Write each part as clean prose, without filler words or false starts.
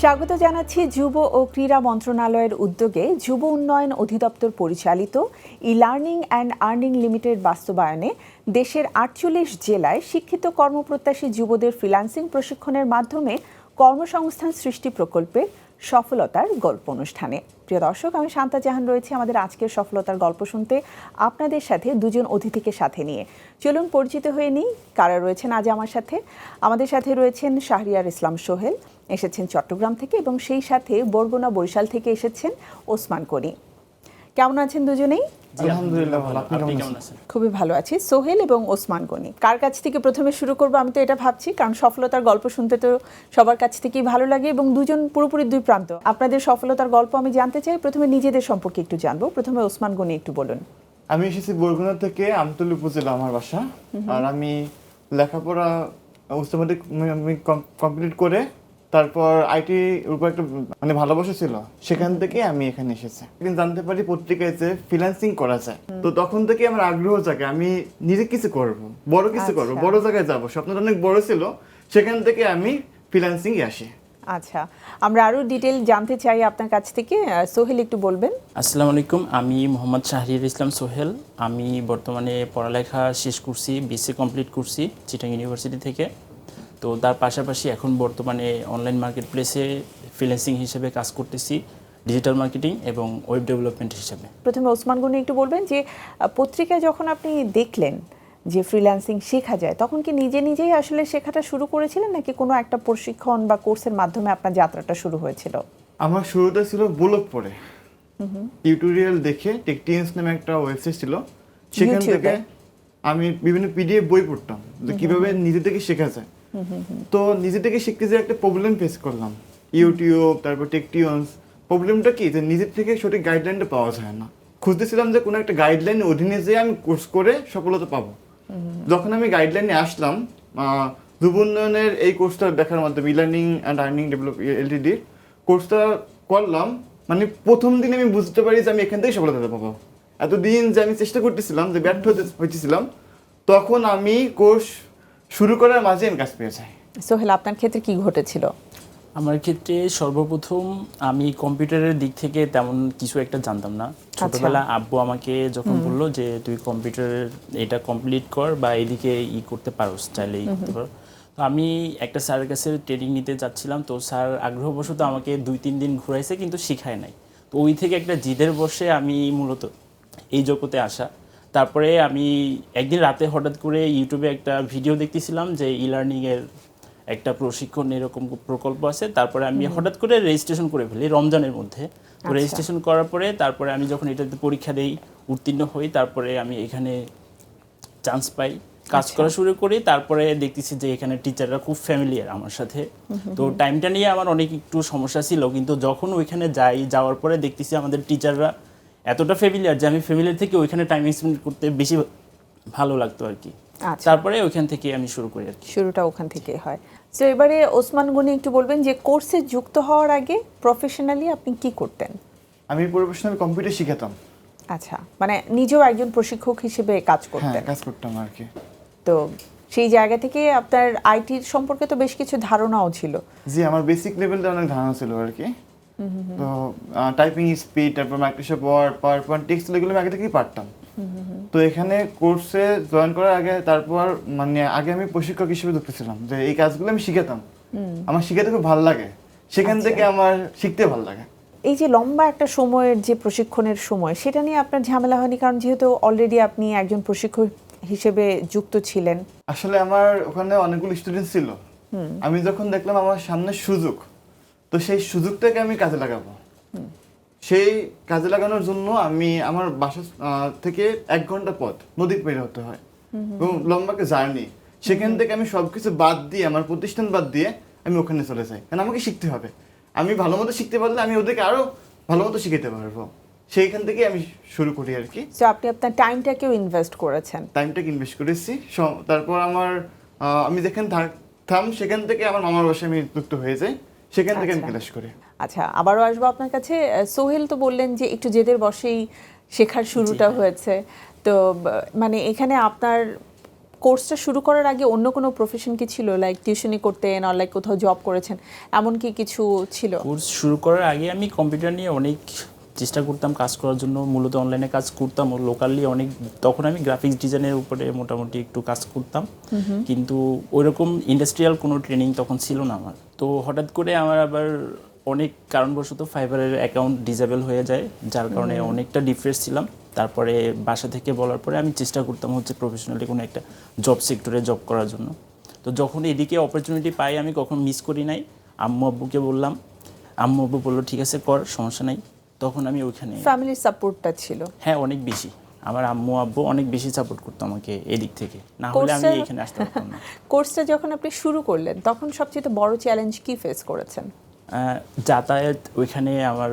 স্বাগত জানাচ্ছি যুব ও ক্রীড়া মন্ত্রণালয়ের উদ্যোগে যুব উন্নয়ন অধিদপ্তর পরিচালিত ই-লার্নিং অ্যান্ড আর্নিং লিমিটেড বাস্তবায়নে দেশের ৪৮ জেলায় শিক্ষিত কর্মপ্রত্যাশী যুবদের ফ্রিল্যান্সিং প্রশিক্ষণের মাধ্যমে কর্মসংস্থান সৃষ্টি প্রকল্পের সফলতার গল্প অনুষ্ঠানে। প্রিয় দর্শক, আমি শান্তা জাহান রয়েছি আমাদের আজকের সফলতার গল্প শুনতে আপনাদের সাথে দুজন অতিথিকে সাথে নিয়ে। চলুন পরিচিত হয়ে নিই কারা রয়েছেন আজ আমার সাথে। আমাদের সাথে রয়েছেন শাহরিয়ার ইসলাম সোহেল, এসেছেন চট্টগ্রাম থেকে, এবং সেই সাথে বরগুনা বরিশাল থেকে এসেছেন ওসমান গনি। কেমন আছেন দুজনেই? আলহামদুলিল্লাহ ভালো। আপনি কেমন আছেন? খুবই ভালো আছি। সোহেল এবং ওসমান গনি, কার কাছ থেকে প্রথমে শুরু করব আমি তো এটা ভাবছি, কারণ সফলতার গল্প শুনতে তো সবার কাছ থেকেই ভালো লাগে এবং দুজন পুরোপুরি দুই প্রান্ত। আপনাদের সফলতার গল্প আমি জানতে চাই। প্রথমে নিজেদের সম্পর্কে একটু জানবো। প্রথমে ওসমান গনি একটু বলুন। আমি এসেছি বরগুনা থেকে, আমতলী উপজেলা আমার বাসা। আর আমি লেখাপড়া উচ্চ মাধ্যমিক কমপ্লিট করে তারপর আইটির উপর একটা ভালোবাসা ছিল, সেখান থেকে আমি এখানে এসেছি। একদিন জানতে পারি পত্রিকায় যে ফ্রিল্যান্সিং করা যায়, তো তখন থেকে আমার আগ্রহ জাগে আমি নিজে কিছু করব, বড় কিছু করব, বড় জায়গায় যাব, স্বপ্নটা অনেক বড় ছিল। সেখান থেকে আমি ফ্রিল্যান্সিং এ আসি। আচ্ছা, আমরা আরো ডিটেইল জানতে চাই আপনার কাছ থেকে। সোহেল একটু বলবেন। আসসালামু আলাইকুম, আমি মোহাম্মদ শাহরিয়ার ইসলাম সোহেল। আমি বর্তমানে পড়ালেখা শেষ করছি, বিএসসি কমপ্লিট করছি চিটাং ইউনিভার্সিটি থেকে। তো তার পাশাপাশি এখন বর্তমানে অনলাইন মার্কেট প্লেসে ফ্রিল্যান্সিং হিসেবে কাজ করতেছি, ডিজিটাল মার্কেটিং এবং ওয়েব ডেভেলপমেন্ট হিসেবে। প্রথমে ওসমান গনি একটু বলবেন যে পত্রিকায় যখন আপনি দেখলেন যে ফ্রিল্যান্সিং শেখা যায়, তখন কি নিজে নিজেই আসলে শেখাটা শুরু করেছিলেন, নাকি কোনো একটা প্রশিক্ষণ বা কোর্সের মাধ্যমে আপনার যাত্রাটা শুরু হয়েছিল? আমার শুরুটা ছিল ব্লগ পড়ে, টিউটোরিয়াল দেখে। টেকটিয়েন্স নামে একটা ওয়েবসাইট ছিল, সেখান থেকে আমি বিভিন্ন পিডিএফ বই পড়তাম যে কিভাবে নিজে থেকে শেখা যায়। তো নিজে থেকে শিখতে যে একটা প্রবলেম ফেস করলাম, ইউটিউব তারপর টেকটিয়ন্স। প্রবলেমটা কি, যে নিজের থেকে সঠিক গাইডলাইনটা পাওয়া যায় না। খুঁজতেছিলাম যে কোনো একটা গাইডলাইনের অধীনে যে আমি কোর্স করে সফলতা পাবো। যখন আমি গাইডলাইনে আসলাম, যুব উন্নয়নের এই কোর্সটা দেখার মাধ্যমে e-learning and earning develop Ltd কোর্সটা করলাম, প্রথম দিন আমি বুঝতে পারি যে আমি এখান থেকে সফলতা পাবো। এতদিন যে আমি চেষ্টা করতেছিলাম, যে ব্যর্থ হয়েছিলাম, তখন আমি কোর্স শুরু করার মাঝে আমি কাজ পেয়ে যাই। সোহেল, আপনার ক্ষেত্রে কি ঘটেছিল? আমার ক্ষেত্রে সর্বপ্রথম আমি কম্পিউটারের দিক থেকে তেমন কিছু একটা জানতাম না। ছোটবেলা আব্বু আমাকে যখন বললো যে তুই কম্পিউটারের এটা কমপ্লিট কর বা এদিকে করতে পারোস, চাইলে করতে পারো। তো আমি একটা স্যারের কাছে ট্রেনিং নিতে যাচ্ছিলাম, তো স্যার আগ্রহবশত আমাকে 2-3 দিন ঘুরাইছে, কিন্তু শিখায় নাই। তো ওই থেকে একটা জিদের বসে আমি মূলত এই জগতে আসা। তারপরে আমি একদিন রাতে হঠাৎ করে ইউটিউবে একটা ভিডিও দেখতেছিলাম যে ই-লার্নিংয়ের একটা প্রশিক্ষণ এরকম প্রকল্প আছে। তারপরে আমি হঠাৎ করে রেজিস্ট্রেশন করে ফেলি রমজানের মধ্যে। তো রেজিস্ট্রেশন করার পরে তারপরে আমি যখন এটাতে পরীক্ষা দেই, উত্তীর্ণ হই, তারপরে আমি এখানে চান্স পাই, কাজ করা শুরু করি। তারপরে দেখতেছি যে এখানে টিচাররা খুব ফ্যামিলিয়ার আমার সাথে। তো টাইমটা নিয়ে আমার অনেক একটু সমস্যা ছিল, কিন্তু যখন ওইখানে যাওয়ার পরে দেখতেছি আমাদের টিচাররা এতটা ফ্যামিলিয়ার যে আমি ফ্যামিলির থেকে ওইখানে টাইম স্পেন্ড করতে বেশি ভালো লাগতো আর কি। তারপরে ওইখান থেকে আমি শুরু করি আর কি। শুরুটা ওখান থেকে হয়। তো এবারে ওসমান গনি একটু বলবেন যে কোর্সে যুক্ত হওয়ার আগে প্রফেশনালি আপনি কি করতেন? আমি প্রফেশনাল কম্পিউটার শিখাতাম। আচ্ছা, মানে নিজেও একজন প্রশিক্ষক হিসেবে কাজ করতেন? হ্যাঁ, কাজ করতাম আর কি। তো সেই জায়গা থেকে আপনার আইটির সম্পর্কে তো বেশ কিছু ধারণাও ছিল। জি, আমার বেসিক লেভেলটা অনেক ধারণা ছিল আর কি। তো টাইপিং স্পিড, তারপর মাইক্রোসফট ওয়ার্ড, পাওয়ারপয়েন্ট, টেক্সট, এগুলো আমি আগে থেকেই পারতাম। তো এখানে কোর্সে জয়েন করার আগে তারপর আগে আমি প্রশিক্ষক হিসেবে ঢুকতেছিলাম, যে এই কাজগুলো আমি শিখাতাম। আমার শিখাতে খুব ভালো লাগে, সেখান থেকে আমার শিখতে ভালো লাগে। এই যে লম্বা একটা সময়ের যে প্রশিক্ষণের সময়, সেটা নিয়ে আপনার ঝামেলা হয়নি? কারণ যেহেতু অলরেডি আপনি একজন প্রশিক্ষক হিসেবে যুক্ত ছিলেন। আসলে আমার ওখানে অনেকগুলো স্টুডেন্ট ছিল। আমি যখন দেখলাম আমার সামনে সুযোগ, তো সেই সুযোগটাকে আমি কাজে লাগাবো। সেই কাজে লাগানোর জন্য আমি আমার বাসা থেকে 1 ঘন্টা পথ নদী পের হতে হয় এবং লম্বা একটা জার্নি। সেখান থেকে আমি সবকিছু বাদ দিয়ে, আমার প্রতিষ্ঠান বাদ দিয়ে আমি ওখানে চলে যাই, কারণ আমাকে শিখতে হবে। আমি ভালো মতো শিখতে পারলে আমি ওদেরকে আরো ভালো মতো শিখাতে পারবো। সেইখান থেকে আমি শুরু করি আর কি। তো আপনি আপনার টাইমটাকেও ইনভেস্ট করেছেন? টাইমটাকে ইনভেস্ট করেছি। তারপর আমি যেখানে থাকতাম সেখান থেকে আমার মামার বাসায় আমি যুক্ত হয়ে যাই, সেখান থেকে আমি ক্লাস করি। আচ্ছা, আবারও আসবো আপনার কাছে। সোহেল তো বললেন যে একটু জেদের বসেই শেখার শুরুটা হয়েছে। তো মানে এখানে আপনার কোর্সটা শুরু করার আগে অন্য কোনো প্রফেশন কি ছিল, লাইক টিউশনি করতেন আর লাইক কোথাও জব করেছেন, এমন কি কিছু ছিল? কোর্স শুরু করার আগে আমি কম্পিউটার নিয়ে অনেক চেষ্টা করতাম কাজ করার জন্য, মূলত অনলাইনে কাজ করতাম লোকালি অনেক। তখন আমি গ্রাফিক্স ডিজাইনের উপরে মোটামুটি একটু কাজ করতাম, কিন্তু ওইরকম ইন্ডাস্ট্রিয়াল কোনো ট্রেনিং তখন ছিল না আমার। তো হঠাৎ করে আমার আবার অনেক কারণবশত ফাইবারের অ্যাকাউন্ট ডিসেবল হয়ে যায়, যার কারণে অনেকটা ডিপ্রেস ছিলাম। তারপরে বাসা থেকে বলার পরে আমি চেষ্টা করতাম হচ্ছে প্রফেশনালি কোনো একটা জব সেক্টরে জব করার জন্য। তো যখন এদিকে অপরচুনিটি পাই আমি কখন মিস করি নাই। আম্মু আব্বুকে বললাম, আম্মু আব্বু বললো ঠিক আছে কর, সমস্যা নাই। তখন আমি ওইখানে ফ্যামিলির সাপোর্টটা ছিল? হ্যাঁ, অনেক বেশি। আমার আম্মু আব্বু অনেক বেশি সাপোর্ট করতো আমাকে এদিক থেকে, না হলে আমি এখানে আসতে পারতাম না। কোর্সটা যখন আপনি শুরু করলেন তখন সবচেয়ে বড় চ্যালেঞ্জ কি ফেস করেছেন? যাতায়াত, ওইখানে আমার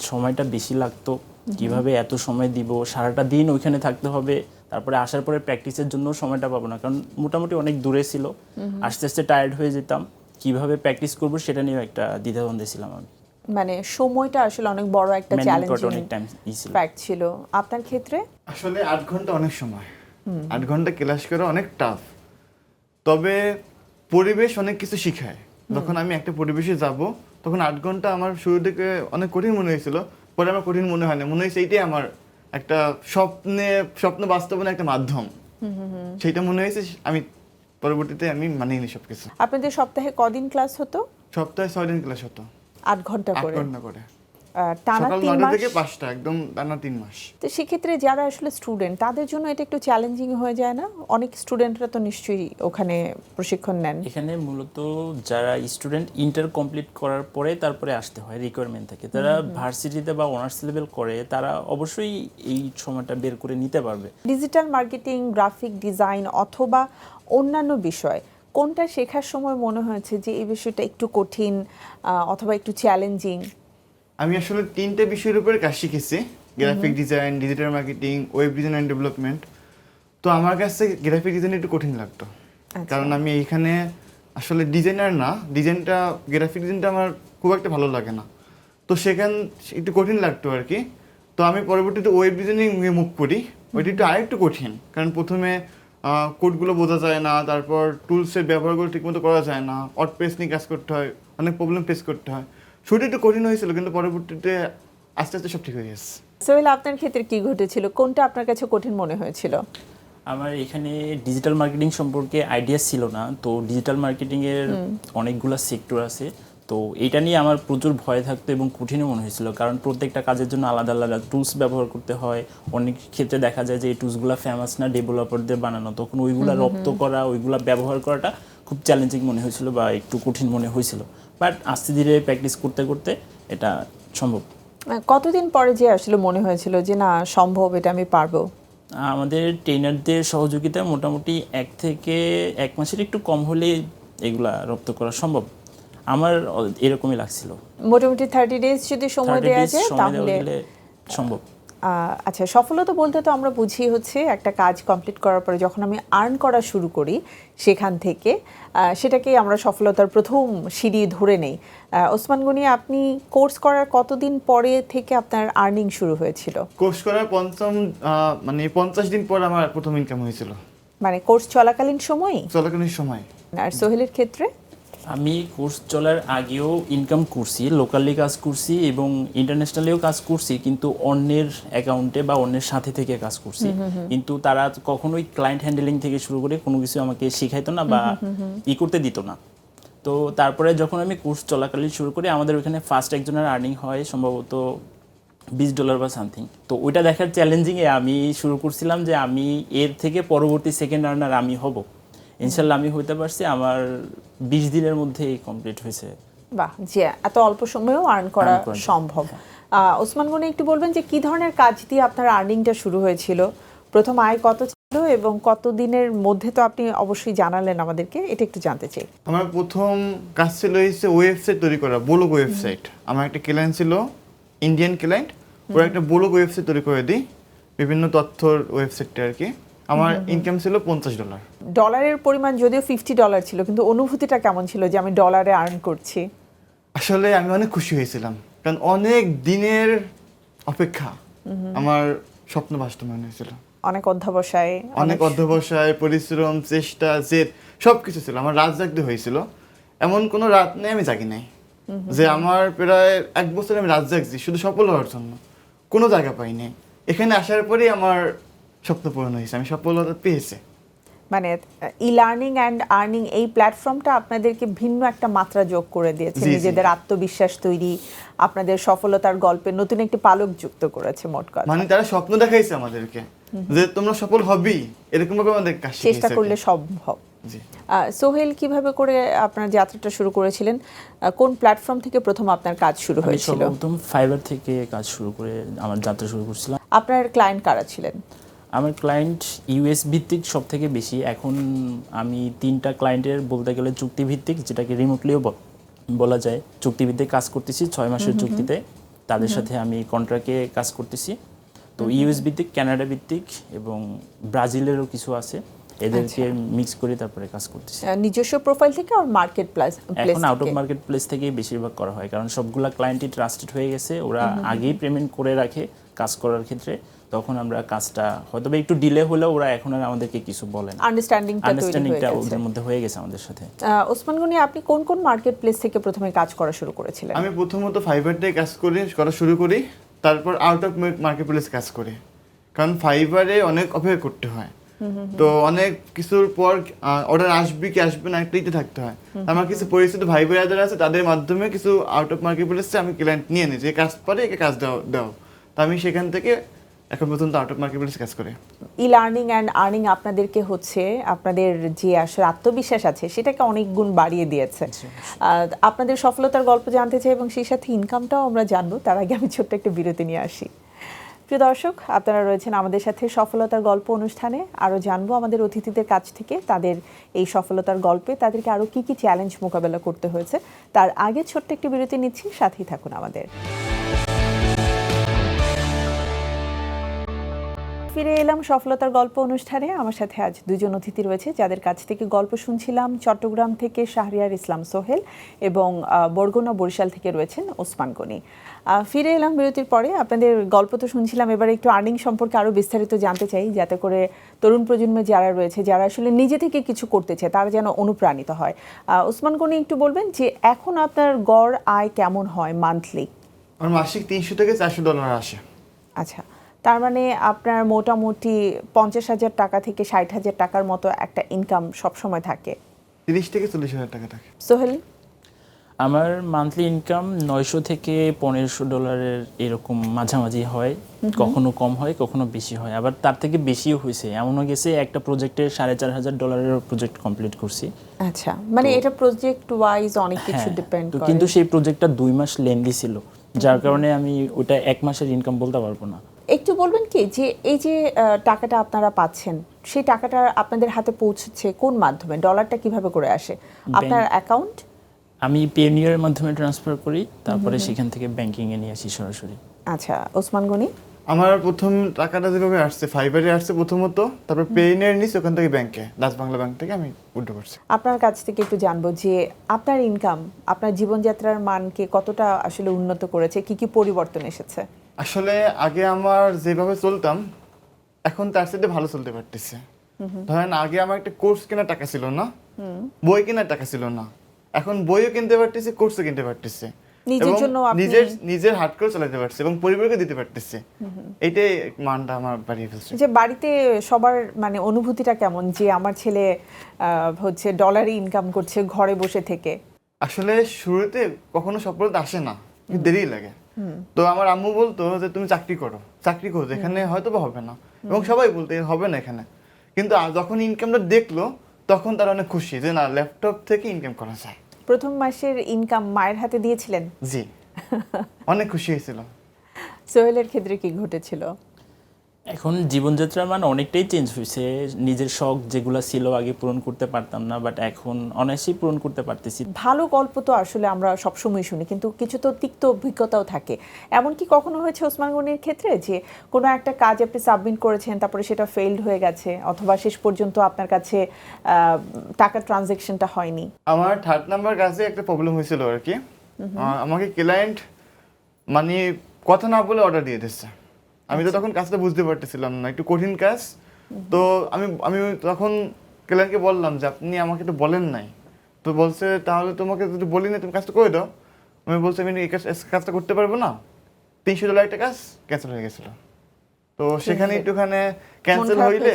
সময়টা বেশি লাগতো। কিভাবে এত সময় দিব, সারাটা দিন ওইখানে থাকতে হবে, তারপরে আসার পরে প্র্যাকটিসের জন্য সময়টা পাবো না, কারণ মোটামুটি অনেক দূরে ছিল। আস্তে আস্তে টায়ার্ড হয়ে যেতাম, কিভাবে প্র্যাকটিস করবো সেটা নিয়েও একটা দ্বিধাদ্বন্দ্বে ছিলাম আমি। মানে সময়টা আসলে অনেক বড় একটা চ্যালেঞ্জিং ফ্যাক্ট ছিল। আপনার ক্ষেত্রে? আসলে 8 ঘন্টা অনেক সময়, 8 ঘন্টা ক্লাস করা অনেক টাফ। তবে পরিবেশ অনেক কিছু শিখায়। যখন আমি একটা পরিবেশে যাব তখন 8 ঘন্টা আমার শুরু থেকে অনেক কঠিন মনে হয়েছিল, পরে আমার কঠিন মনে হয় না, মনে হয়েছে এইটাই আমার একটা স্বপ্ন বাস্তবায়নের একটা মাধ্যম। সেইটা মনে হয়েছে, আমি পরবর্তীতে আমি মানিয়ে নিই সবকিছু। আপনাদের সপ্তাহে কদিন ক্লাস হতো? সপ্তাহে 6 দিন ক্লাস হতো, 8 ঘন্টা 8 করে ঘন্টা করে, টানা সকাল 3 9টা মাস? থেকে 5টা, একদম টানা 3 মাস। তো সেক্ষেত্রে যারা আসলে স্টুডেন্ট তাদের জন্য এটা একটু চ্যালেঞ্জিং হয়ে যায় না? অনেক স্টুডেন্টরা তো নিশ্চয়ই ওখানে প্রশিক্ষণ নেন। এখানে মূলত যারা স্টুডেন্ট ইন্টার কমপ্লিট করার পরে তারপরে আসতে হয়, রিকোয়ারমেন্ট থাকে, তারা ভার্সিটিতে বা অনার্স লেভেল করে, তারা অবশ্যই এই সময়টা বের করে নিতে পারবে। ডিজিটাল মার্কেটিং, গ্রাফিক ডিজাইন অথবা অন্যান্য বিষয়, কোনটা শেখার সময় মনে হয়েছে যে এই বিষয়টা একটু কঠিন অথবা একটু চ্যালেঞ্জিং? আমি আসলে 3টে বিষয়ের উপরে কাজ শিখেছি, graphic design, digital marketing, web design and development. তো আমার কাছে গ্রাফিক ডিজাইন একটু কঠিন লাগতো, কারণ আমি এইখানে আসলে ডিজাইনার না, গ্রাফিক ডিজাইনটা আমার খুব একটা ভালো লাগে না, তো সেখান একটু কঠিন লাগতো আর কি। তো আমি পরবর্তীতে ওয়েব ডিজাইনিং মুভ করি, ওইটা একটু আরেকটু কঠিন, কারণ প্রথমে কোডগুলো বোঝা যায় না, তারপর টুলসের ব্যবহারগুলো ঠিকমতো করা যায় না, ওয়ার্ডপ্রেস নিয়ে কাজ করতে হয়, অনেক প্রবলেম ফেস করতে হয়। শুরুটা একটু কঠিন হয়েছিল, কিন্তু পরবর্তীতে আস্তে আস্তে সব ঠিক হয়ে গেছে। সোহেল, আপনার ক্ষেত্রে কি ঘটেছিল? কোনটা আপনার কাছে কঠিন মনে হয়েছিল? আমার এখানে ডিজিটাল মার্কেটিং সম্পর্কে আইডিয়া ছিল না, তো ডিজিটাল মার্কেটিংয়ের অনেকগুলো সেক্টর আছে, তো এটা নিয়ে আমার প্রচুর ভয় থাকতো এবং কঠিনও মনে হয়েছিল, কারণ প্রত্যেকটা কাজের জন্য আলাদা আলাদা টুলস ব্যবহার করতে হয়। অনেক ক্ষেত্রে দেখা যায় যে এই টুলসগুলো ফেমাস না, ডেভেলপারদের বানানো, তখন ওইগুলো রপ্ত করা, ওইগুলো ব্যবহার করাটা খুব চ্যালেঞ্জিং মনে হয়েছিল বা একটু কঠিন মনে হয়েছিল। বাট আস্তে ধীরে প্র্যাকটিস করতে করতে এটা সম্ভব। কতদিন পরে যে আসলে মনে হয়েছিল যে না, সম্ভব, এটা আমি পারবো? আমাদের ট্রেনারদের সহযোগিতায় মোটামুটি 1 থেকে 1 মাসের একটু কম হলে এগুলা রপ্ত করা সম্ভব, আমার এরকমই লাগছিল। মোটামুটি 30 ডেজ যদি সময় দেওয়া যায় তাহলে সম্ভব। আচ্ছা, সফলতা বলতে তো আমরা বুঝি হচ্ছে একটা কাজ কমপ্লিট করার পরে যখন আমি আর্ন করা শুরু করি সেখান থেকে, সেটাকেই আমরা সফলতার প্রথম সিঁড়ি ধরে নেই। ওসমান গনি, আপনি কোর্স করার কতদিন পরে থেকে আপনার আর্নিং শুরু হয়েছিল? কোর্স করার 50 দিন পর আমার প্রথম ইনকাম হয়েছিল। মানে কোর্স চলাকালীন সময়? চলাকালীন সময়। আর সোহেলের ক্ষেত্রে? আমি কোর্স চলার আগেও ইনকাম করছি, লোকালি কাজ করছি এবং ইন্টারন্যাশনালিও কাজ করছি, কিন্তু অন্যের অ্যাকাউন্টে বা অন্যের সাথে থেকে কাজ করছি, কিন্তু তারা কখনোই ক্লায়েন্ট হ্যান্ডেলিং থেকে শুরু করে কোনো কিছু আমাকে শেখাইতো না বা করতে দিত না। তো তারপরে যখন আমি কোর্স চলাকালীন শুরু করি, আমাদের ওইখানে ফার্স্ট একজনের আর্নিং হয় সম্ভবত $20 বা সামথিং। তো ওইটা দেখার চ্যালেঞ্জিংয়ে আমি শুরু করছিলাম যে আমি এর থেকে পরবর্তী সেকেন্ড আর্নার আমি হব। ইনশাল্লাহ আমি হইতে পারছি, আমার 20 দিনের মধ্যেই কমপ্লিট হয়েছে। বাহ, যে এত অল্প সময়েও আর্ন করা সম্ভব। ওসমান গনি, একটু বলবেন যে কি ধরনের কাজ দিয়ে আপনার আর্নিংটা শুরু হয়েছিল? প্রথম আয় কত ছিল এবং কত দিনের মধ্যে, তো আপনি অবশ্যই জানালেন আমাদেরকে, এটা একটু জানতে চাই। আমার প্রথম কাজ ছিল হচ্ছে ওয়েবসাইট তৈরি করা, ব্লগ ওয়েবসাইট। আমার একটা ক্লায়েন্ট ছিল, ইন্ডিয়ান ক্লায়েন্ট, ওরা একটা ব্লগ ওয়েবসাইট তৈরি করে দিই, বিভিন্ন তথ্যর ওয়েবসাইটটা আর কি। আমার ইনকাম ছিল $50। ডলারের পরিমাণ যদিও $50 ছিল, কিন্তু অনুভূতিটা কেমন ছিল যে আমি ডলারে আর্ন করছি? আসলে আমি অনেক খুশি হয়েছিলাম, কারণ অনেক দিনের অপেক্ষা আমার স্বপ্ন বাস্তবায়ন হয়েছিল। অনেক অধ্যবসায়, অনেক অধ্যবসায়, পরিশ্রম, চেষ্টা, জেদ সবকিছু ছিল। আমার রাত জাগতে হয়েছিল, এমন কোনো রাত নেই আমি জাগি নাই। যে আমার প্রায় 1 বছর আমি রাত জাগছি শুধু সফল হওয়ার জন্য, কোনো জায়গা পাইনি। এখানে আসার পরেই আমার স্বপ্ন পূরণ হয়েছে, আমি সফলতা পেয়েছি। মানে ই লার্নিং অ্যান্ড আর্নিং এই প্ল্যাটফর্মটা আপনাদেরকে ভিন্ন একটা মাত্রা যোগ করে দিয়েছে, জি, জি। নিজেদের আত্মবিশ্বাস তৈরি, আপনাদের সফলতার গল্পে নতুন একটি পালক যুক্ত করেছে মোট কথা। মানে তারা স্বপ্ন দেখাইছে আমাদেরকে যে তোমরা সফল হবেই, এরকম ভাবে আমাদের কাজ চেষ্টা শিখিয়েছে। করলে সম্ভব। জি। সোহেল, কিভাবে করে আপনার যাত্রাটা শুরু করেছিলেন? কোন প্ল্যাটফর্ম থেকে প্রথম আপনার কাজ শুরু আমি হয়েছিল? সর্বপ্রথম ফাইবার থেকে কাজ শুরু করে আমার যাত্রা শুরু করছিলাম। আপনার ক্লায়েন্ট কারা ছিলেন? আমার ক্লায়েন্ট ইউএস ভিত্তিক সব থেকে বেশি। এখন আমি 3টা ক্লায়েন্টের বলতে গেলে চুক্তিভিত্তিক, যেটাকে রিমোটলিও বলা যায়, চুক্তিভিত্তিক কাজ করতেছি 6 মাসের চুক্তিতে। তাদের সাথে আমি কন্ট্রাক্টে কাজ করতেছি। তো ইউএস ভিত্তিক, কানাডা ভিত্তিক এবং ব্রাজিলেরও কিছু আছে, এদেরকে মিক্স করে তারপরে কাজ করতেছি। নিজস্ব প্রোফাইল থেকে আর মার্কেট প্লেস? এখন আউট অফ মার্কেট প্লেস থেকেই বেশিরভাগ করা হয়, কারণ সবগুলা ক্লায়েন্টই ট্রাস্টেড হয়ে গেছে। ওরা আগেই পেমেন্ট করে রাখে কাজ করার ক্ষেত্রে। তখন আমরা কাজটা হয়তো একটু ডিলে হলেও ওরা এখন আর আমাদেরকে কিছু বলে না। আন্ডারস্ট্যান্ডিংটা ওদের মধ্যে হয়ে গেছে আমাদের সাথে। ওসমান গনি, আপনি কোন কোন মার্কেট প্লেস থেকে প্রথমে কাজ করা শুরু করেছিলেন? আমি প্রথমত ফাইবার থেকে কাজ করা শুরু করি, তারপর আউট অফ মার্কেট প্লেস কাজ করি। কারণ ফাইবারে অনেক অপেক্ষা করতে হয়, তো অনেক কিছুর পর অর্ডার আসবে কি আসবে না একটা থাকতে হয়। আমার কিছু পরিচিত ভাই বোনেরা আছে, তাদের মাধ্যমে কিছু আউট অফ মার্কেট প্লেসে আমি ক্লায়েন্ট নিয়ে নিই যে কাজ পারে একে কাজ দাও। তো আমি সেখান থেকে এখন পর্যন্ত আউট অফ মার্কেট প্লেসে কাজ করি। ই লার্নিং অ্যান্ড আর্নিং আপনাদেরকে হচ্ছে আপনাদের যে আসলে আত্মবিশ্বাস আছে সেটাকে অনেক গুণ বাড়িয়ে দিয়েছে। আপনাদের সফলতার গল্প জানতে চাই এবং সেই সাথে ইনকামটাও আমরা জানবো। তার আগে আমি ছোট্ট একটা বিরতি নিয়ে আসি। প্রিয় দর্শক, আপনারা রয়েছেন আমাদের সাথে সফলতার গল্প অনুষ্ঠানে। আরও জানবো আমাদের অতিথিদের কাছ থেকে তাদের এই সফলতার গল্পে তাদেরকে আরও কী কী চ্যালেঞ্জ মোকাবেলা করতে হয়েছে। তার আগে ছোট্ট একটি বিরতি নিচ্ছি, সাথেই থাকুন আমাদের। ফিরে এলাম সফলতার গল্প অনুষ্ঠানে। আমার সাথে আজ দুজন অতিথি রয়েছে যাদের কাছ থেকে গল্প শুনছিলাম। চট্টগ্রাম থেকে শাহরিয়ার ইসলাম সোহেল এবং বরগুনা বরিশাল থেকে রয়েছেন ওসমান গনি। ফিরে এলাম বিরতির পরে। আপনাদের গল্প তো শুনছিলাম, এবারে একটু আর্নিং সম্পর্কে আরও বিস্তারিত জানতে চাই, যাতে করে তরুণ প্রজন্মে যারা রয়েছে, যারা আসলে নিজে থেকে কিছু করতে চায়, তারা যেন অনুপ্রাণিত হয়। ওসমান গনি, একটু বলবেন যে এখন আপনার গড় আয় কেমন হয় মান্থলি? আমার মাসিক $300 থেকে $400 আসে। আচ্ছা, তার মানে আপনার মোটামুটি 50,000 টাকা থেকে 60,000 টাকার মতো একটা ইনকাম সবসময় থাকে। 30 থেকে 40,000 টাকা থাকে। সোহেল? আমার মান্থলি ইনকাম $900 থেকে $1,500 এরকম মাঝামাঝি হয়। কখনো কম হয়, কখনো বেশি হয়, আবার তার থেকে বেশিও হয়েছে। এমনও গেছে একটা প্রজেক্টের $4,500 প্রজেক্ট কমপ্লিট করছি। আচ্ছা, মানে এটা প্রজেক্ট ওয়াইজ অনেক কিছু ডিপেন্ড করে। কিন্তু সেই প্রজেক্টটা 2 মাস লেন্দি ছিল, যার কারণে আমি ওটা 1 মাসের ইনকাম বলতে পারবো না। একটু বলবেন কি যে এই যে টাকাটা আপনারা পাচ্ছেন, সেই টাকাটা আপনাদের হাতে পৌঁছচ্ছে কোন মাধ্যমে? ডলারটা কিভাবে করে আসে? আপনার অ্যাকাউন্ট? আমি পেনিয়ারের মাধ্যমে ট্রান্সফার করি, তারপরে সেখান থেকে ব্যাংকিং এ নিয়ে আসি সরাসরি। আচ্ছা, ওসমান গনি? আমার প্রথম টাকাটা যেভাবে আসছে ফাইবারে আসছে প্রথমত, তারপর পেইনের নিচ ওখান থেকে ব্যাংকে, ডাচ বাংলা ব্যাংক থেকে আমি উইথড্র করছি। আপনার কাছ থেকে একটু জানবো যে আপনার ইনকাম আপনার জীবনযাত্রার মানকে কতটা আসলে উন্নত করেছে, কি কি পরিবর্তন এসেছে? আসলে আগে আমার যেভাবে চলতাম এখন তার সাথে ভালো চলতে পারতেছে। ধরেন আগে আমার একটা কোর্স কেনার টাকা ছিল না, বই কেনার টাকা ছিল না, এখন বইও কিনতে পারতেছে, কোর্সও কিনতে পারতেছে, নিজের জন্য নিজের হাত করে চালাতে পারছে এবং পরিবারকে দিতে পারতেছে। এটাই মানটা আমার বাড়িয়ে ফেলছে। যে বাড়িতে সবার মানে অনুভূতিটা কেমন যে আমার ছেলে হচ্ছে ডলারে ইনকাম করছে ঘরে বসে থেকে? আসলে শুরুতে কখনো সফলতা আসে না, দেরি লাগে। তো আমার আম্মু বলতো যে তুমি চাকরি করো এখানে হয়তো বা হবে না, এবং সবাই বলতো হবে না এখানে। কিন্তু যখন ইনকামটা দেখলো তখন তারা অনেক খুশি যে না, ল্যাপটপ থেকে ইনকাম করা যায়। প্রথম মাসের ইনকাম মায়ের হাতে দিয়েছিলেন? জি, অনেক খুশি হয়েছিল। সোহেলের ক্ষেত্রে কি ঘটেছিল? এখন জীবনযাত্রার মান অনেকটাই চেঞ্জ হয়েছে। নিজের শখ যেগুলো ছিল আগে পূরণ করতে পারতাম না, বাট এখন অনায়াসেই পূরণ করতে পারতেছি। ভালো গল্প তো আসলে আমরা সবসময় শুনি, কিন্তু কিছু তো তিক্ত অভিজ্ঞতাও থাকে। এমন কি কখনো হয়েছে ওসমান গনির ক্ষেত্রে যে কোনো একটা কাজ আপনি সাবমিট করেছেন, তারপরে সেটা ফেইলড হয়ে গেছে, অথবা শেষ পর্যন্ত আপনার কাছে টাকা ট্রানজ্যাকশনটা হয়নি? আমার 3rd নাম্বার কাজে একটা প্রবলেম হয়েছিল আর কি। আমাকে ক্লায়েন্ট মানে কথা না বলে অর্ডার দিয়ে দিচ্ছে। আমি তো তখন কাজটা বুঝতে পারতেছিলাম না, একটু কঠিন কাজ। তো আমি তখন ক্লায়েন্টকে বললাম যে আপনি আমাকে তো বলেন নাই। তো বলছে তাহলে তোমাকে যদি বলি না তুমি কাজটা করে দাও। আমি বলছি আমি এই কাজটা করতে পারবো না। $300 একটা কাজ ক্যান্সেল হয়ে গেছিল। তো সেখানে একটুখানি ক্যান্সেল হইলে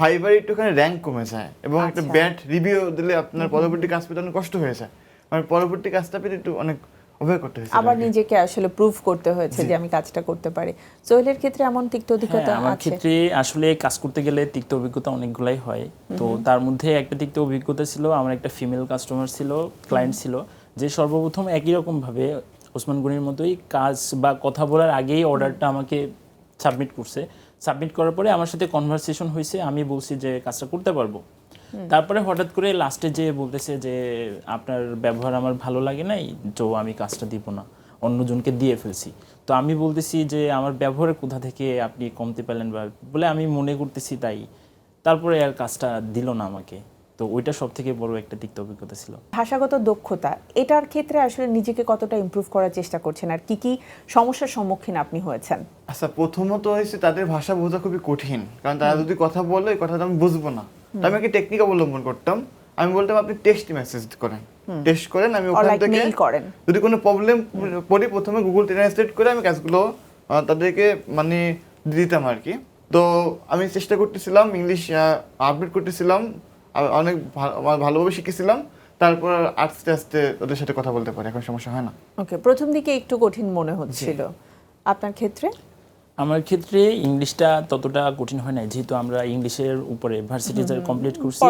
ফাইবারে একটুখানি র্যাঙ্ক কমে যায় এবং একটা ব্যাড রিভিউ দিলে আপনার পরবর্তী কাজ পেতে অনেক কষ্ট হয়ে যায়। মানে পরবর্তী কাজটা পেতে একটু অনেক অপেক্ষা করতে হয়েছে, আবার নিজেকে আসলে প্রুভ করতে হয়েছে যে আমি কাজটা করতে পারি। সোহেলের ক্ষেত্রে এমন তিক্ত অভিজ্ঞতা হ্যাঁ, আমার আছে? ক্ষেত্রে আসলে কাজ করতে গেলে তিক্ত অভিজ্ঞতা অনেকগুলাই হয়। তো তার মধ্যে একটা তিক্ত অভিজ্ঞতা ছিল, আমার একটা ফিমেল কাস্টমার ছিল, ক্লায়েন্ট ছিল, যে সর্বপ্রথম একই রকম ভাবে ওসমান গনির মতোই কাজ বা কথা বলার আগেই অর্ডারটা আমাকে সাবমিট করছে। সাবমিট করার পরে আমার সাথে কনভারসেশন হয়েছে, আমি বলছি যে কাজটা করতে পারবো। তারপরে হঠাৎ করে লাস্টে যে বলতেছে যে আপনার ব্যবহার আমার ভালো লাগে নাই, তো আমি কাজটা দিব না, অন্যজনকে দিয়ে ফেলছি। তো আমি বলতেছি যে আমার ব্যবহারের কোথা থেকে আপনি কমতে পেলেন বা বলে আমি মনে করতেছি তাই। তারপরে আর কাজটা দিল না আমাকে। তো ওইটা সব থেকে বড় একটা তিক্ত অভিজ্ঞতা ছিল। ভাষাগত দক্ষতা, এটার ক্ষেত্রে আসলে নিজেকে কতটা ইমপ্রুভ করার চেষ্টা করছেন আর কি কি সমস্যার সম্মুখীন আপনি হয়েছেন? আচ্ছা, প্রথমত হয়েছে তাদের ভাষা বোঝা খুবই কঠিন, কারণ তারা যদি কথা বলে এই কথাটা আমি বুঝবো না। তো আমি একটা টেকনিক অবলম্বন করতাম, আমি বলতাম আপনি টেক্সট মেসেজ করেন, টেক্সট করেন, আমি ওখান থেকে যদি কোনো প্রবলেম পড়ি প্রথমে গুগল ট্রান্সলেট করে আমি কাজগুলো তাদেরকে মানে দিতাম আর কি। তো আমি চেষ্টা করতেছিলাম, ইংলিশ আপডেট করতেছিলাম, অনেক ভালোভাবে শিখেছিলাম। তারপর আস্তে আস্তে ওদের সাথে কথা বলতে পারি, এখন সমস্যা হয় না। ওকে, প্রথম দিকে একটু কঠিন মনে হচ্ছিল, আপনার ক্ষেত্রে? আমার ক্ষেত্রে ইংলিশটা ততটা কঠিন হয় না, যেহেতু আমরা ইংলিশের উপরে ভার্সিটি কমপ্লিট করছি,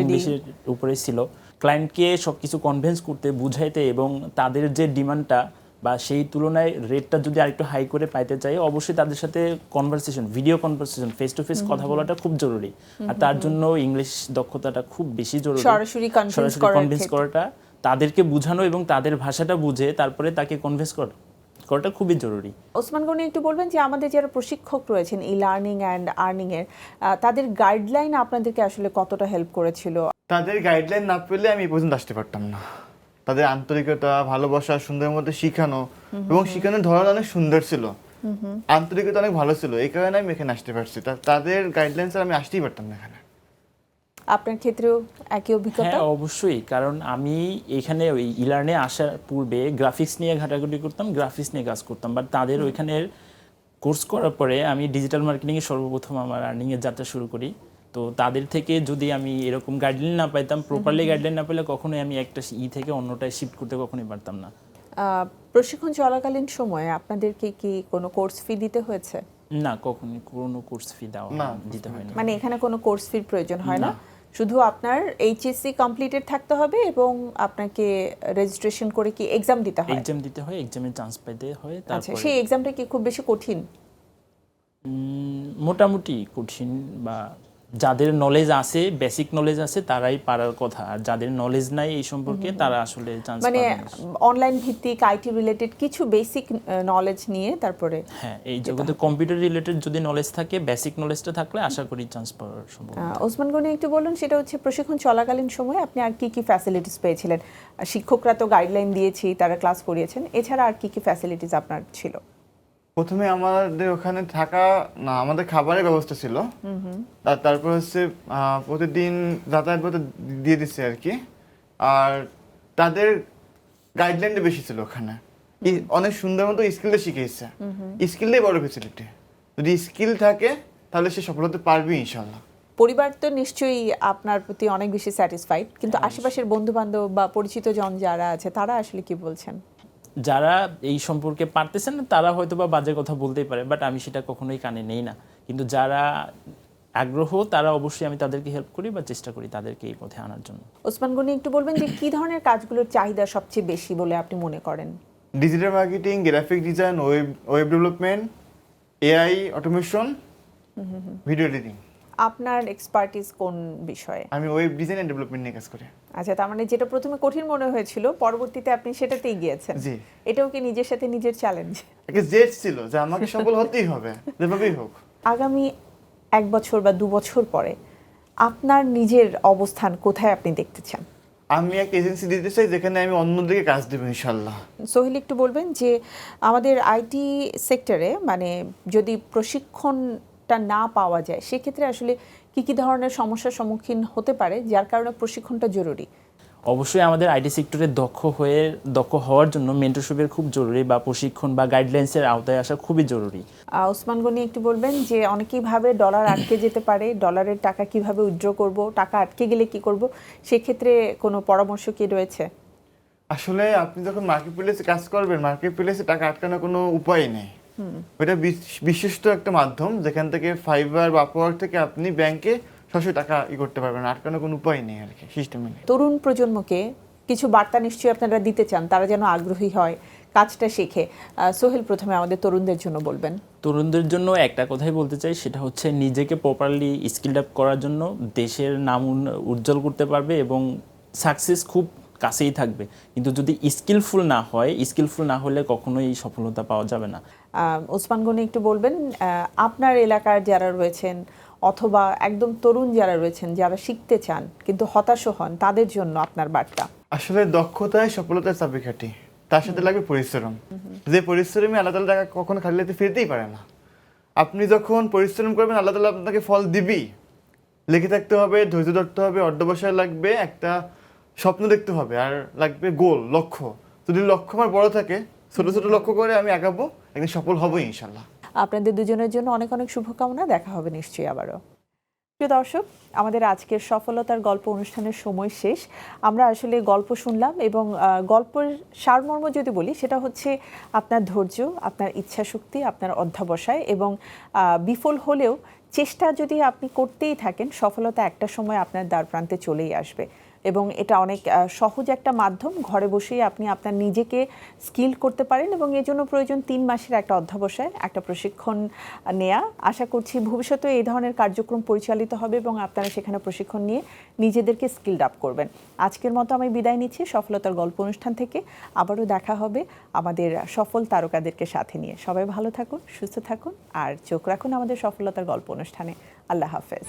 ইংলিশের উপরে ছিল। ক্লায়েন্টকে সবকিছু কনভিন্স করতে, বুঝাইতে এবং তাদের যে ডিমান্ডটা বা সেই তুলনায় রেটটা যদি আরেকটু হাই করে পাইতে চাই, অবশ্যই তাদের সাথে conversation, video conversation, face to face কথা বলাটা খুব জরুরি। আর তার জন্য ইংলিশ দক্ষতাটা খুব বেশি জরুরি। সরাসরি কনভিন্স করাটা, তাদেরকে বোঝানো এবং তাদের ভাষাটা বুঝে তারপরে তাকে কনভিন্স করাটা খুবই জরুরি। ওসমান গনি, একটু বলবেন যে আমাদের যারা প্রশিক্ষক রয়েছেন ই লার্নিং অ্যান্ড আর্নিং এর, তাদের গাইডলাইন আপনাদেরকে আসলে কতটা হেল্প করেছিল? তাদের গাইডলাইন না পেলে আমি এই পর্যন্ত আসতে পারতাম না। তাদের আন্তরিকতা, ভালোবাসা, সুন্দর মতো শিখানো এবং শিখানোর ধরন অনেক সুন্দর ছিল, আন্তরিকতা অনেক ভালো ছিল, এই কারণে আমি এখানে আসতে পারছি। তাদের গাইডলাইন ছাড়া আমি আসতেই পারতাম না এখানে। আপনার ক্ষেত্রেও একই অভিজ্ঞতা? হ্যাঁ, অবশ্যই, কারণ আমি এখানে ওই ইলার্নে আসার পূর্বে গ্রাফিক্স নিয়ে ঘাটাঘাটি করতাম, গ্রাফিক্স নিয়ে কাজ করতাম, বাট তাদের ওইখানের কোর্স করার পরে আমি ডিজিটাল মার্কেটিংয়ে সর্বপ্রথম আমার আর্নিংয়ের যাত্রা শুরু করি। তো তাদের থেকে যদি আমি এরকম গাইডলাইন না পাইতাম, প্রপারলি গাইডলাইন না পেলে কখনোই আমি একটা থেকে অন্যটায় শিফট করতে কখনোই পারতাম না। প্রশিক্ষণ চলাকালীন সময়ে আপনাদেরকে কি কোনো কোর্স ফি দিতে হয়েছে? না, কখনোই কোনো কোর্স ফি দিতে হয়নি। মানে এখানে কোনো কোর্স ফির প্রয়োজন হয় না, শুধু আপনার এইচএসসি কমপ্লিটেড থাকতে হবে এবং আপনাকে রেজিস্ট্রেশন করে কি এক্সাম দিতে হয়? এক্সাম দিতে হয়, এক্সামে চান্স পেতে হয়। আচ্ছা, সেই এক্সামটা কি খুব বেশি কঠিন? মোটামুটি কঠিন, বা যাদের নলেজ আছে, বেসিক নলেজ আছে তারাই পারার কথা, আর যাদের নলেজ নাই এই সম্পর্কে তারা আসলে চান্স পাবে না। মানে অনলাইন ভিত্তিক আইটি রিলেটেড কিছু বেসিক নলেজ নিয়ে তারপরে? হ্যাঁ, এই জগতে কম্পিউটার রিলেটেড যদি নলেজ থাকে, বেসিক নলেজটা থাকলে আশা করি চান্স পাওয়ার সম্ভাবনা। ওসমান গনি, একটু বলুন, সেটা হচ্ছে প্রশিক্ষণ চলাকালীন সময়ে আপনি আর কি কি ফ্যাসিলিটিস পেয়েছিলেন? শিক্ষকরা তো গাইডলাইন দিয়েছি, তারা ক্লাস করিয়েছেন, এছাড়া আর কি কি ফ্যাসিলিটিস আপনার ছিল? প্রথমে আমাদের ওখানে থাকা না, আমাদের খাবারের ব্যবস্থা ছিল, তারপর হচ্ছে প্রতিদিন যাতায়াত পথে দিয়ে দিচ্ছে আর কি। আর তাদের গাইডলাইনটা বেশি ছিল ওখানে, অনেক সুন্দর মতো স্কিলটা শিখিয়েছে। স্কিলটাই বড় ফেসিলিটি, যদি স্কিল থাকে তাহলে সে সফল হতে পারবে ইনশাল্লাহ। পরিবার তো নিশ্চয়ই আপনার প্রতি অনেক বেশি স্যাটিসফাইড, কিন্তু আশেপাশের বন্ধু বান্ধব বা পরিচিত জন যারা আছে তারা আসলে কি বলছেন? যারা এই সম্পর্কে পারতেছেন না তারা হয়তো বা বাজে কথা বলতেই পারে, বাট আমি সেটা কখনোই কানে নেই না। কিন্তু যারা আগ্রহ তারা অবশ্যই আমি তাদেরকে হেল্প করি বা চেষ্টা করি তাদেরকে এই পথে আনার জন্য। ওসমান গনি, একটু বলবেন যে কি ধরনের কাজগুলোর চাহিদা সবচেয়ে বেশি বলে আপনি মনে করেন? Digital marketing, graphic design, web development, AI automation, video editing. আপনার এক্সপার্টিস কোন বিষয়ে? আমি ওয়েব ডিজাইন এন্ড ডেভেলপমেন্ট নিয়ে কাজ করি। আচ্ছা, তার মানে যেটা প্রথমে কঠিন মনে হয়েছিল পরবর্তীতে আপনি সেটাতেই গিয়েছেন। জি। এটাও কি নিজের সাথে নিজের চ্যালেঞ্জ? একটা জেদ ছিল যে আমাকে সফল হতেই হবে, যেভাবেই হোক। আগামী 1 বছর বা 2 বছর পরে আপনার নিজের অবস্থান কোথায় আপনি দেখতে চান? আমি একটা এজেন্সি দিতে চাই যেখানে আমি অন্যদিকে কাজ দেবো ইনশাল্লাহ। সোহেল একটু বলবেন যে আমাদের আইটি সেক্টরে মানে যদি প্রশিক্ষণটা না পাওয়া যায় সেক্ষেত্রে আসলে কি কি ধরনের সমস্যার সম্মুখীন হতে পারে যার কারণে প্রশিক্ষণটা জরুরি? অবশ্যই আমাদের আইটি সেক্টরে দক্ষ হওয়ার জন্য মেন্টরশিপের খুব জরুরি, বা প্রশিক্ষণ বা গাইডলাইন্সের আওতায় আসা খুবই জরুরি। ওসমান গনি একটু বলবেন যে অনেকেই ভাবে ডলার আটকে যেতে পারে, ডলারের টাকা কিভাবে উইথড্র করব, টাকা আটকে গেলে কি করব, সেক্ষেত্রে কোনো পরামর্শ কি রয়েছে? আসলে আপনি যখন মার্কেট প্লেসে কাজ করবেন, মার্কেট প্লেসে টাকা আটকানোর কোনো উপায় নেই। ওইটা বিশিষ্ট একটা মাধ্যম যেখান থেকে ফাইবার বা আপওয়ার্ক থেকে আপনি ব্যাংকে সরাসরি টাকা করতে পারবেন, আটকানোর কোনো উপায় নেই আর কি, সিস্টেমে নেই। তরুণ প্রজন্মকে কিছু বার্তা নিশ্চয়ই আপনারা দিতে চান, তারা যেন আগ্রহী হয়, কাজটা শেখে। সোহেল প্রথমে আমাদের তরুণদের জন্য বলবেন। তরুণদের জন্য একটা কথাই বলতে চাই, সেটা হচ্ছে নিজেকে প্রপারলি স্কিল আপ করার জন্য দেশের নাম উজ্জ্বল করতে পারবে এবং সাকসেস খুব কাছেই থাকবে। কিন্তু যদি স্কিলফুল না হলে কখনোই সফলতা পাওয়া যাবে না। ওসমান গনি একটু বলবেন আপনার এলাকার যারা রয়েছেন অথবা একদম তরুণ যারা রয়েছেন, যারা শিখতে চান কিন্তু হতাশ হন, তাদের জন্য আপনার বার্তা। আসলে দক্ষতায় সফলতার চাবিকাঠি, তার সাথে লাগবে পরিশ্রম। যে পরিশ্রমী আল্লাহ তাআলা টাকা কখনো খালি হাতে ফিরতেই পারে না। আপনি যখন পরিশ্রম করবেন আল্লাহ তাআলা আপনাকে ফল দিবেই। লেগে থাকতে হবে, ধৈর্য ধরতে হবে, অধ্যবসায় লাগবে, একটা স্বপ্ন দেখতে হবে, আর লাগবে গোল, লক্ষ্য। যদি লক্ষ্য আমার বড় থাকে, ছোট ছোট লক্ষ্য করে আমি আগাবো, একদিন সফল হবই ইনশাল্লাহ। আপনাদের দুজনের জন্য অনেক অনেক শুভকামনা, দেখা হবে নিশ্চয়ই আবারও। প্রিয় দর্শক, আমাদের আজকের সফলতার গল্প অনুষ্ঠানের সময় শেষ। আমরা আসলে গল্প শুনলাম এবং গল্পের সারমর্ম যদি বলি সেটা হচ্ছে আপনার ধৈর্য, আপনার ইচ্ছাশক্তি, আপনার অধ্যবসায় এবং বিফল হলেও চেষ্টা যদি আপনি করতেই থাকেন, সফলতা একটা সময় আপনার দ্বার প্রান্তে চলেই আসবে। এবং এটা অনেক সহজ একটা মাধ্যম, ঘরে বসেই আপনি আপনার নিজেকে স্কিল করতে পারেন এবং এর জন্য প্রয়োজন 3 মাসের একটা অধ্যবসায়, একটা প্রশিক্ষণ নেওয়া। আশা করছি ভবিষ্যতে এই ধরনের কার্যক্রম পরিচালিত হবে এবং আপনারা সেখানে প্রশিক্ষণ নিয়ে নিজেদেরকে স্কিলড আপ করবেন। আজকের মতো আমি বিদায় নিচ্ছি সফলতার গল্প অনুষ্ঠান থেকে। আবারও দেখা হবে আমাদের সফল তারকাদেরকে সাথে নিয়ে। সবাই ভালো থাকুন, সুস্থ থাকুন আর চোখ রাখুন আমাদের সফলতার গল্প অনুষ্ঠানে। আল্লাহ হাফেজ।